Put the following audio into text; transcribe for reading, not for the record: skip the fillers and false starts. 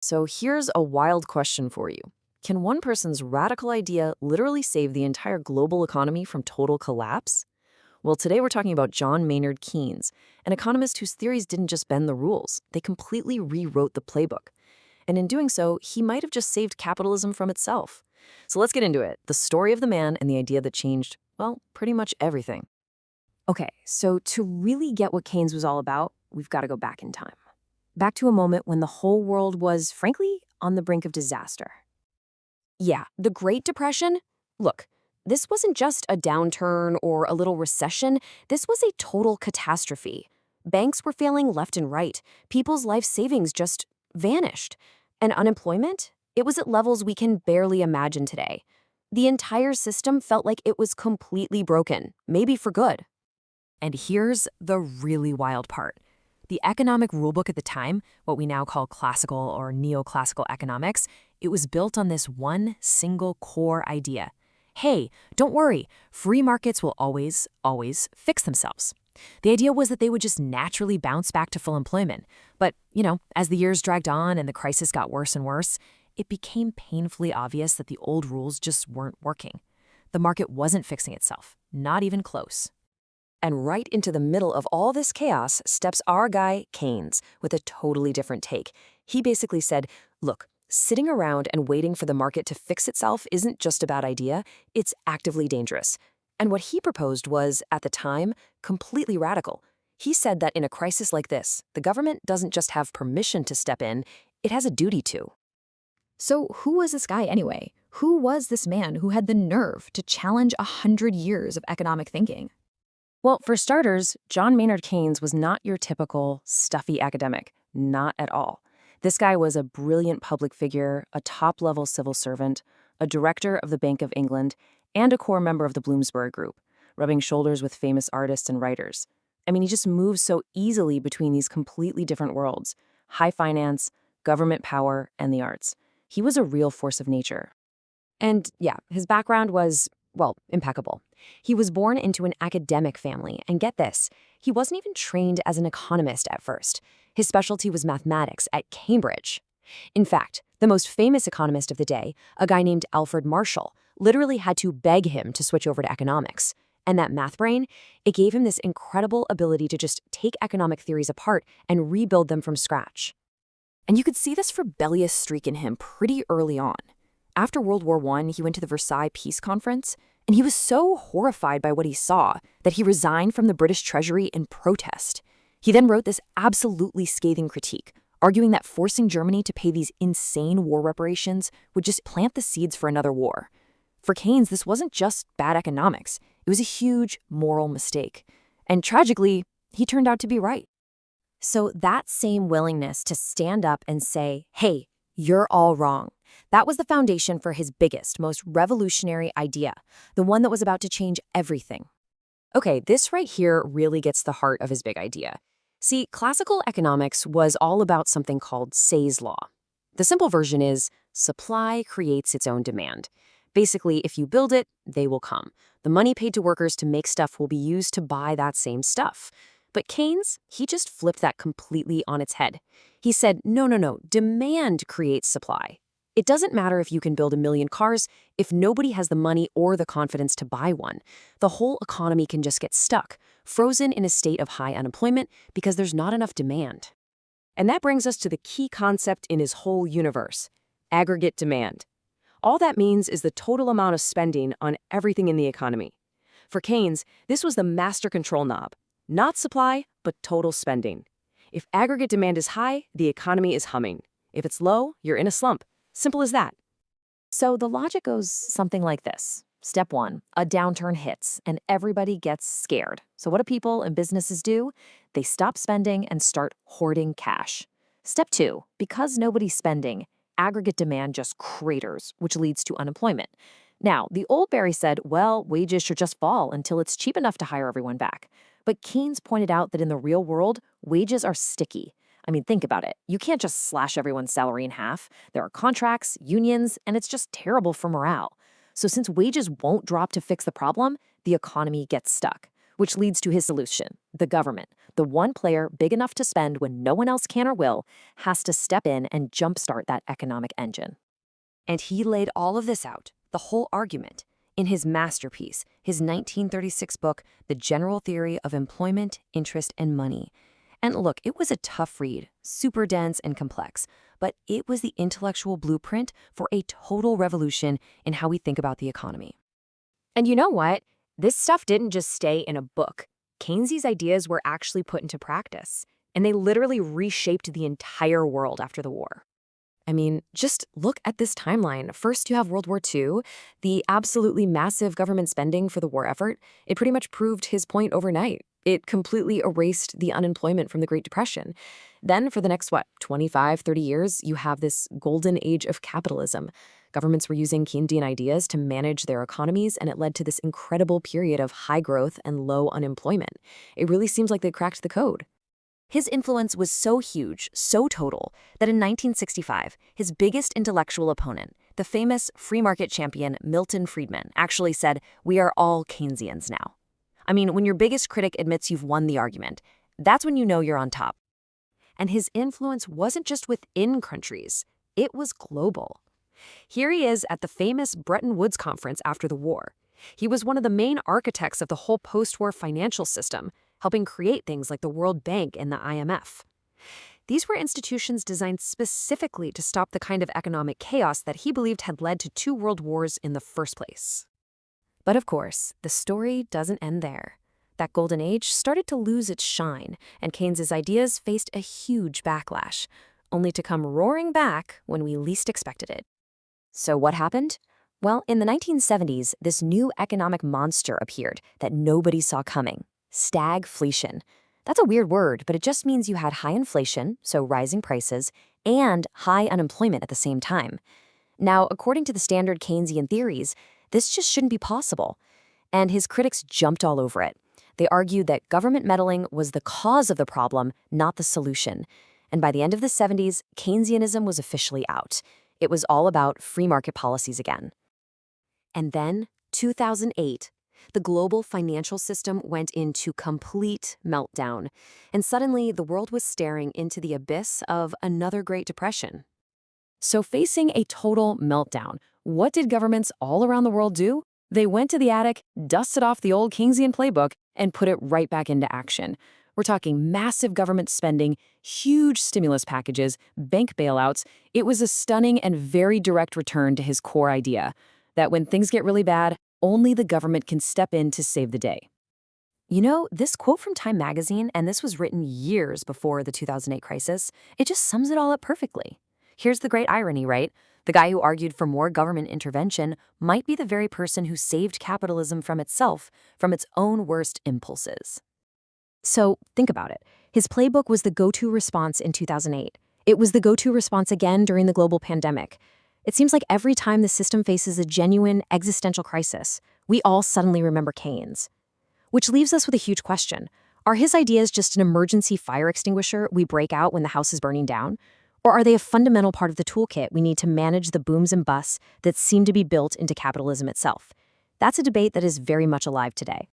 So here's a wild question for you. Can one person's radical idea literally save the entire global economy from total collapse? Well, today we're talking about John Maynard Keynes, an economist whose theories didn't just bend the rules, they completely rewrote the playbook. And in doing so, he might have just saved capitalism from itself. So let's get into it. The story of the man and the idea that changed, well, pretty much everything. Okay, so to really get what Keynes was all about, we've got to go back in time. Back to a moment when the whole world was, frankly, on the brink of disaster. Yeah, the Great Depression? Look, this wasn't just a downturn or a little recession. This was a total catastrophe. Banks were failing left and right. People's life savings just vanished. And unemployment? It was at levels we can barely imagine today. The entire system felt like it was completely broken, maybe for good. And here's the really wild part. The economic rulebook at the time, what we now call classical or neoclassical economics, it was built on this one single core idea. Hey, don't worry, free markets will always fix themselves. The idea was that they would just naturally bounce back to full employment. But, as the years dragged on and the crisis got worse and worse, it became painfully obvious that the old rules just weren't working. The market wasn't fixing itself, not even close. And right into the middle of all this chaos steps our guy, Keynes, with a totally different take. He basically said, look, sitting around and waiting for the market to fix itself isn't just a bad idea, it's actively dangerous. And what he proposed was, at the time, completely radical. He said that in a crisis like this, the government doesn't just have permission to step in, it has a duty to. So who was this guy anyway? Who was this man who had the nerve to challenge 100 years of economic thinking? Well, for starters, John Maynard Keynes was not your typical stuffy academic, not at all. This guy was a brilliant public figure, a top-level civil servant, a director of the Bank of England, and a core member of the Bloomsbury Group, rubbing shoulders with famous artists and writers. I mean, he just moves so easily between these completely different worlds: high finance, government power, and the arts. He was a real force of nature. And yeah, his background was, well, impeccable. He was born into an academic family, and get this, he wasn't even trained as an economist at first. His specialty was mathematics at Cambridge. In fact, the most famous economist of the day, a guy named Alfred Marshall, literally had to beg him to switch over to economics. And that math brain, it gave him this incredible ability to just take economic theories apart and rebuild them from scratch. And you could see this rebellious streak in him pretty early on. After World War I, he went to the Versailles Peace Conference, and he was so horrified by what he saw that he resigned from the British Treasury in protest. He then wrote this absolutely scathing critique, arguing that forcing Germany to pay these insane war reparations would just plant the seeds for another war. For Keynes, this wasn't just bad economics. It was a huge moral mistake. And tragically, he turned out to be right. So that same willingness to stand up and say, hey, you're all wrong, that was the foundation for his biggest, most revolutionary idea, the one that was about to change everything. Okay, this right here really gets the heart of his big idea. See, classical economics was all about something called Say's law. The simple version is supply creates its own demand. Basically, if you build it, they will come. The money paid to workers to make stuff will be used to buy that same stuff. But Keynes, he just flipped that completely on its head. He said, no, demand creates supply. It doesn't matter if you can build 1 million cars if nobody has the money or the confidence to buy one. The whole economy can just get stuck, frozen in a state of high unemployment because there's not enough demand. And that brings us to the key concept in his whole universe: aggregate demand. All that means is the total amount of spending on everything in the economy. For Keynes, this was the master control knob. Not supply, but total spending. If aggregate demand is high, the economy is humming. If it's low, you're in a slump. Simple as that. So the logic goes something like this. Step 1, a downturn hits and everybody gets scared. So what do people and businesses do? They stop spending and start hoarding cash. Step 2, because nobody's spending, aggregate demand just craters, which leads to unemployment. Now, the old Barry said, well, wages should just fall until it's cheap enough to hire everyone back. But Keynes pointed out that in the real world, wages are sticky. I mean, think about it. You can't just slash everyone's salary in half. There are contracts, unions, and it's just terrible for morale. So since wages won't drop to fix the problem, the economy gets stuck, which leads to his solution, the government, The one player big enough to spend when no one else can or will has to step in and jumpstart that economic engine. And he laid all of this out, the whole argument, in his masterpiece, his 1936 book, The General Theory of Employment, Interest, and Money. And look, it was a tough read, super dense and complex, but it was the intellectual blueprint for a total revolution in how we think about the economy. And you know what? This stuff didn't just stay in a book. Keynes's ideas were actually put into practice, and they literally reshaped the entire world after the war. I mean, just look at this timeline. First, you have World War II, the absolutely massive government spending for the war effort. It pretty much proved his point overnight. It completely erased the unemployment from the Great Depression. Then for the next, 25, 30 years, you have this golden age of capitalism. Governments were using Keynesian ideas to manage their economies, and it led to this incredible period of high growth and low unemployment. It really seems like they cracked the code. His influence was so huge, so total, that in 1965, his biggest intellectual opponent, the famous free market champion Milton Friedman, actually said, "We are all Keynesians now." I mean, when your biggest critic admits you've won the argument, that's when you know you're on top. And his influence wasn't just within countries, it was global. Here he is at the famous Bretton Woods conference after the war. He was one of the main architects of the whole post-war financial system, helping create things like the World Bank and the IMF. These were institutions designed specifically to stop the kind of economic chaos that he believed had led to 2 world wars in the first place. But of course, the story doesn't end there. That golden age started to lose its shine, and Keynes's ideas faced a huge backlash, only to come roaring back when we least expected it. So what happened? Well, in the 1970s, this new economic monster appeared that nobody saw coming: stagflation. That's a weird word, but it just means you had high inflation, so rising prices, and high unemployment at the same time. Now, according to the standard Keynesian theories, this just shouldn't be possible. And his critics jumped all over it. They argued that government meddling was the cause of the problem, not the solution. And by the end of the 70s, Keynesianism was officially out. It was all about free market policies again. And then, 2008, the global financial system went into complete meltdown. And suddenly, the world was staring into the abyss of another Great Depression. So facing a total meltdown, what did governments all around the world do? They went to the attic, dusted off the old Keynesian playbook, and put it right back into action. We're talking massive government spending, huge stimulus packages, bank bailouts. It was a stunning and very direct return to his core idea that when things get really bad, only the government can step in to save the day. You know, this quote from Time magazine, and this was written years before the 2008 crisis, it just sums it all up perfectly. Here's the great irony, right? The guy who argued for more government intervention might be the very person who saved capitalism from itself, from its own worst impulses. So think about it. His playbook was the go-to response in 2008. It was the go-to response again during the global pandemic. It seems like every time the system faces a genuine existential crisis, we all suddenly remember Keynes. Which leaves us with a huge question. Are his ideas just an emergency fire extinguisher we break out when the house is burning down? Or are they a fundamental part of the toolkit we need to manage the booms and busts that seem to be built into capitalism itself? That's a debate that is very much alive today.